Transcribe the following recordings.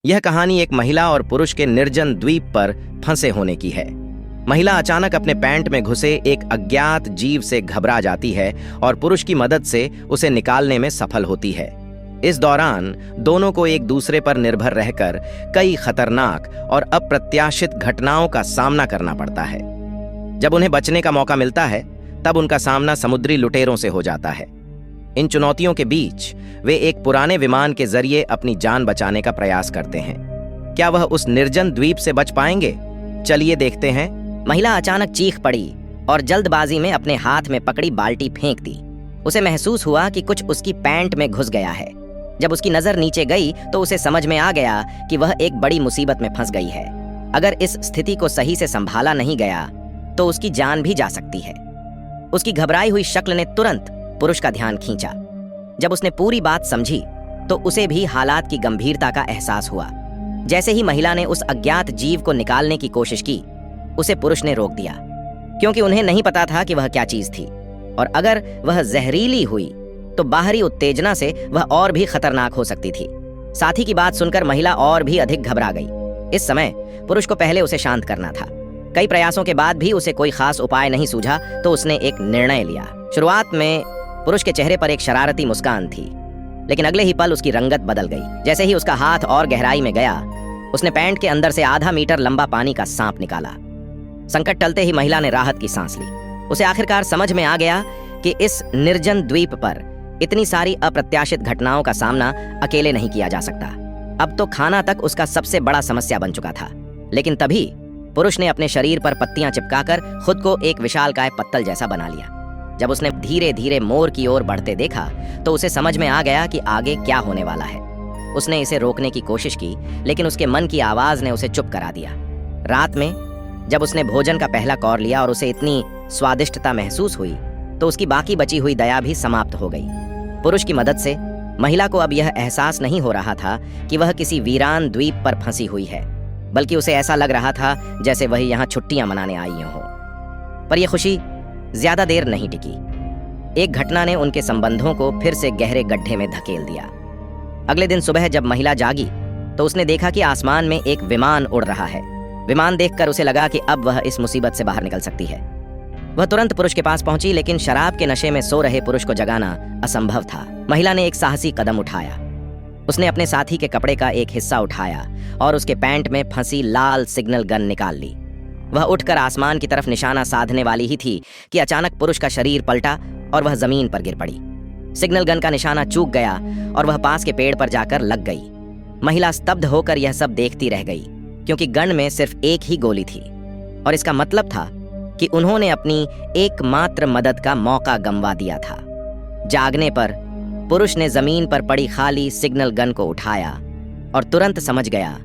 यह कहानी एक महिला और पुरुष के निर्जन द्वीप पर फंसे होने की है। महिला अचानक अपने पैंट में घुसे एक अज्ञात जीव से घबरा जाती है और पुरुष की मदद से उसे निकालने में सफल होती है। इस दौरान दोनों को एक दूसरे पर निर्भर रहकर कई खतरनाक और अप्रत्याशित घटनाओं का सामना करना पड़ता है। जब उन्हें बचने का मौका मिलता है, तब उनका सामना समुद्री लुटेरों से हो जाता है। इन चुनौतियों के बीच वे एक पुराने विमान के जरिए अपनी जान बचाने का प्रयास करते हैं। क्या वह उस निर्जन द्वीप से बच पाएंगे? चलिए देखते हैं। महिला अचानक चीख पड़ी और जल्दबाजी में अपने हाथ में पकड़ी बाल्टी फेंक दी। उसे महसूस हुआ कि कुछ उसकी पैंट में घुस गया है। जब उसकी नजर नीचे गई तो उसे समझ में आ गया कि वह एक बड़ी मुसीबत में फंस गई है। अगर इस स्थिति को सही से संभाला नहीं गया तो उसकी जान भी जा सकती है। उसकी घबराई हुई शक्ल ने तुरंत पुरुष का ध्यान खींचा। जब उसने पूरी बात समझी तो उसे भी हालात की गंभीरता का एहसास हुआ। जैसे ही महिला ने उस अज्ञात जीव को निकालने की कोशिश की, उसे पुरुष ने रोक दिया, क्योंकि उन्हें नहीं पता था कि वह क्या चीज थी, और अगर वह जहरीली हुई तो बाहरी उत्तेजना से वह और भी खतरनाक हो सकती थी। साथी की बात सुनकर महिला और भी अधिक घबरा गई। इस समय पुरुष को पहले उसे शांत करना था। कई प्रयासों के बाद भी उसे कोई खास उपाय नहीं सूझा तो उसने एक निर्णय लिया। शुरुआत में पुरुष के चेहरे पर एक शरारती मुस्कान थी, लेकिन अगले ही पल उसकी रंगत बदल गई। जैसे ही उसका हाथ और गहराई में गया, उसने पैंट के अंदर से आधा मीटर लंबा पानी का सांप निकाला। संकट टलते ही महिला ने राहत की सांस ली। उसे आखिरकार समझ में आ गया कि इस निर्जन द्वीप पर इतनी सारी अप्रत्याशित घटनाओं का सामना अकेले नहीं किया जा सकता। अब तो खाना तक उसका सबसे बड़ा समस्या बन चुका था। लेकिन तभी पुरुष ने अपने शरीर पर पत्तियां चिपकाकर खुद को एक विशालकाय पत्तल जैसा बना लिया। जब उसने धीरे धीरे मोर की ओर बढ़ते देखा तो उसे समझ में आ गया कि आगे क्या होने वाला है। उसने इसे रोकने की कोशिश की, लेकिन उसके मन की आवाज ने उसे चुप करा दिया। रात में जब उसने भोजन का पहला कौर लिया और उसे इतनी स्वादिष्टता महसूस हुई तो उसकी बाकी बची हुई दया भी समाप्त हो गई। पुरुष की मदद से महिला को अब यह एहसास नहीं हो रहा था कि वह किसी वीरान द्वीप पर फंसी हुई है, बल्कि उसे ऐसा लग रहा था जैसे वह यहाँ छुट्टियां मनाने आई हो। पर यह खुशी ज्यादा देर नहीं टिकी। एक घटना ने उनके संबंधों को फिर से गहरे गड्ढे में धकेल दिया। अगले दिन सुबह जब महिला जागी तो उसने देखा कि आसमान में एक विमान उड़ रहा है। विमान देखकर उसे लगा कि अब वह इस मुसीबत से बाहर निकल सकती है। वह तुरंत पुरुष के पास पहुंची, लेकिन शराब के नशे में सो रहे पुरुष को जगाना असंभव था। महिला ने एक साहसी कदम उठाया। उसने अपने साथी के कपड़े का एक हिस्सा उठाया और उसके पैंट में फंसी लाल सिग्नल गन निकाल ली। वह उठकर आसमान की तरफ निशाना साधने वाली ही थी कि अचानक पुरुष का शरीर पलटा और वह जमीन पर गिर पड़ी। सिग्नल गन का निशाना चूक गया और वह पास के पेड़ पर जाकर लग गई। महिला स्तब्ध होकर यह सब देखती रह गई, क्योंकि गन में सिर्फ एक ही गोली थी और इसका मतलब था कि उन्होंने अपनी एकमात्र मदद का मौका गंवा दिया था। जागने पर पुरुष ने जमीन पर पड़ी खाली सिग्नल गन को उठाया और तुरंत समझ गया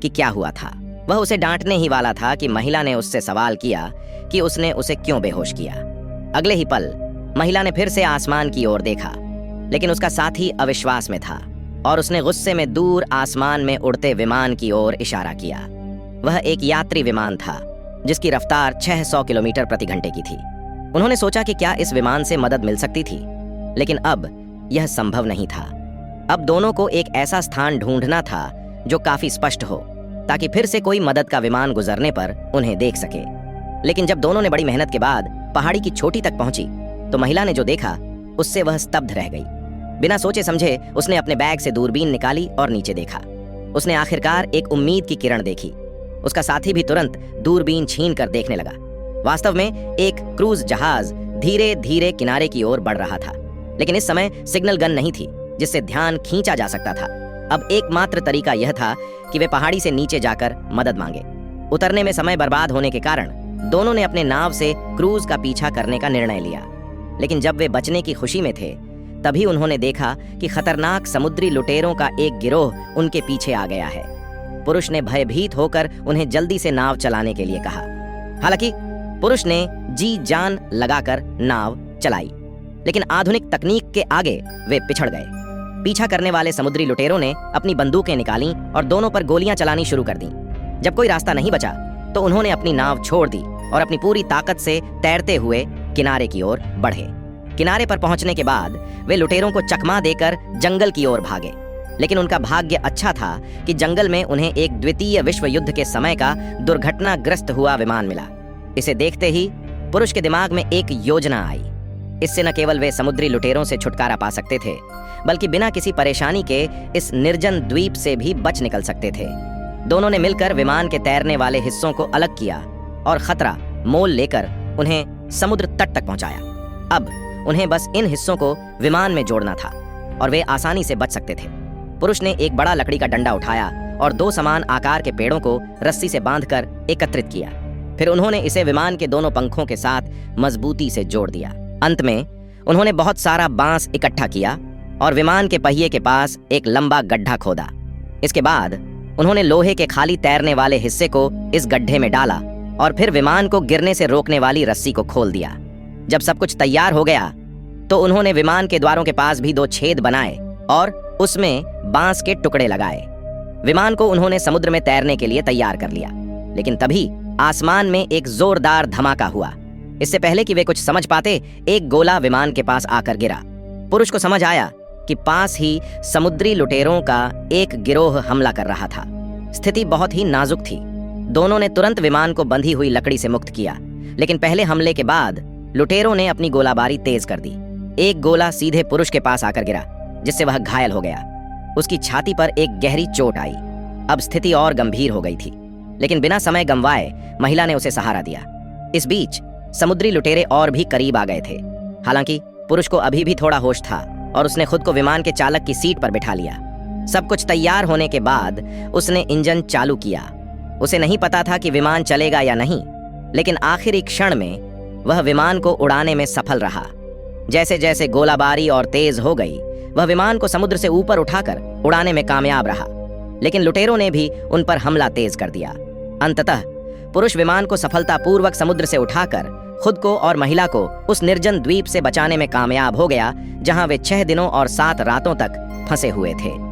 कि क्या हुआ था। वह उसे डांटने ही वाला था कि महिला ने उससे सवाल किया कि उसने उसे क्यों बेहोश किया। अगले ही पल महिला ने फिर से आसमान की ओर देखा, लेकिन उसका साथी अविश्वास में था और उसने गुस्से में दूर आसमान में उड़ते विमान की ओर इशारा किया। वह एक यात्री विमान था जिसकी रफ्तार 600 किलोमीटर प्रति घंटे की थी। उन्होंने सोचा कि क्या इस विमान से मदद मिल सकती थी, लेकिन अब यह संभव नहीं था। अब दोनों को एक ऐसा स्थान ढूंढना था जो काफी स्पष्ट हो, ताकि फिर से कोई मदद का विमान गुजरने पर उन्हें देख सके। लेकिन जब दोनों ने बड़ी मेहनत के बाद पहाड़ी की चोटी तक पहुंची तो महिला ने जो देखा उससे वह स्तब्ध रह गई। बिना सोचे समझे उसने अपने बैग से दूरबीन निकाली और नीचे देखा। उसने आखिरकार एक उम्मीद की किरण देखी। उसका साथी भी तुरंत दूरबीन छीन कर देखने लगा। वास्तव में एक क्रूज जहाज धीरे धीरे किनारे की ओर बढ़ रहा था, लेकिन इस समय सिग्नल गन नहीं थी जिससे ध्यान खींचा जा सकता था। अब एकमात्र तरीका यह था कि वे पहाड़ी से नीचे जाकर मदद मांगे। उतरने में समय बर्बाद होने के कारण दोनों ने अपने नाव से क्रूज का पीछा करने का निर्णय लिया। लेकिन जब वे बचने की खुशी में थे, तभी उन्होंने देखा कि खतरनाक समुद्री लुटेरों का एक गिरोह उनके पीछे आ गया है। पुरुष ने भयभीत होकर उन्हें जल्दी से नाव चलाने के लिए कहा। हालांकि पुरुष ने जी जान लगाकर नाव चलाई, लेकिन आधुनिक तकनीक के आगे वे पिछड़ गए। पीछा करने वाले समुद्री लुटेरों ने अपनी बंदूकें निकाली और दोनों पर गोलियां चलानी शुरू कर दी। जब कोई रास्ता नहीं बचा तो उन्होंने अपनी नाव छोड़ दी और अपनी पूरी ताकत से तैरते हुए किनारे की ओर बढ़े। किनारे पर पहुंचने के बाद वे लुटेरों को चकमा देकर जंगल की ओर भागे, लेकिन उनका भाग्य अच्छा था कि जंगल में उन्हें एक द्वितीय विश्व युद्ध के समय का दुर्घटनाग्रस्त हुआ विमान मिला। इसे देखते ही पुरुष के दिमाग में एक योजना आई। इससे न केवल वे समुद्री लुटेरों से छुटकारा पा सकते थे, बल्कि बिना किसी परेशानी के इस निर्जन द्वीप से भी बच निकल सकते थे। दोनों ने मिलकर विमान के तैरने वाले हिस्सों को अलग किया और खतरा मोल लेकर उन्हें समुद्र तट तक पहुंचाया। अब उन्हें बस इन हिस्सों को विमान में जोड़ना था और वे आसानी से बच सकते थे। पुरुष ने एक बड़ा लकड़ी का डंडा उठाया और 2 समान आकार के पेड़ों को रस्सी से बांधकर एकत्रित किया। फिर उन्होंने इसे विमान के दोनों पंखों के साथ मजबूती से जोड़ दिया। अंत में उन्होंने बहुत सारा बांस इकट्ठा किया और विमान के पहिए के पास एक लंबा गड्ढा खोदा। इसके बाद उन्होंने लोहे के खाली तैरने वाले हिस्से को इस गड्ढे में डाला और फिर विमान को गिरने से रोकने वाली रस्सी को खोल दिया। जब सब कुछ तैयार हो गया तो उन्होंने विमान के द्वारों के पास भी 2 छेद बनाए और उसमें बांस के टुकड़े लगाए। विमान को उन्होंने समुद्र में तैरने के लिए तैयार कर लिया। लेकिन तभी आसमान में एक जोरदार धमाका हुआ। इससे पहले कि वे कुछ समझ पाते, एक गोला विमान के पास आकर गिरा। पुरुष को समझ आया कि पास ही समुद्री लुटेरों का एक गिरोह हमला कर रहा था। स्थिति बहुत ही नाजुक थी। दोनों ने तुरंत विमान को बंधी हुई लकड़ी से मुक्त किया, लेकिन पहले हमले के बाद लुटेरों ने अपनी गोलाबारी तेज कर दी। एक गोला सीधे पुरुष के पास आकर गिरा, जिससे वह घायल हो गया। उसकी छाती पर एक गहरी चोट आई। अब स्थिति और गंभीर हो गई थी, लेकिन बिना समय गंवाए महिला ने उसे सहारा दिया। इस बीच समुद्री लुटेरे और भी करीब आ गए थे। हालांकि पुरुष को अभी भी थोड़ा होश था और उसने खुद को विमान के चालक की सीट पर बिठा लिया। सब कुछ तैयार होने के बाद उसने इंजन चालू किया। उसे नहीं पता था कि विमान चलेगा या नहीं, लेकिन आखिरी क्षण में वह विमान को उड़ाने में सफल रहा। जैसे जैसे गोलाबारी और तेज हो गई, वह विमान को समुद्र से ऊपर उठाकर उड़ाने में कामयाब रहा। लेकिन लुटेरों ने भी उन पर हमला तेज कर दिया। अंततः पुरुष विमान को सफलतापूर्वक समुद्र से उठाकर खुद को और महिला को उस निर्जन द्वीप से बचाने में कामयाब हो गया, जहां वे 6 दिनों और 7 रातों तक फंसे हुए थे।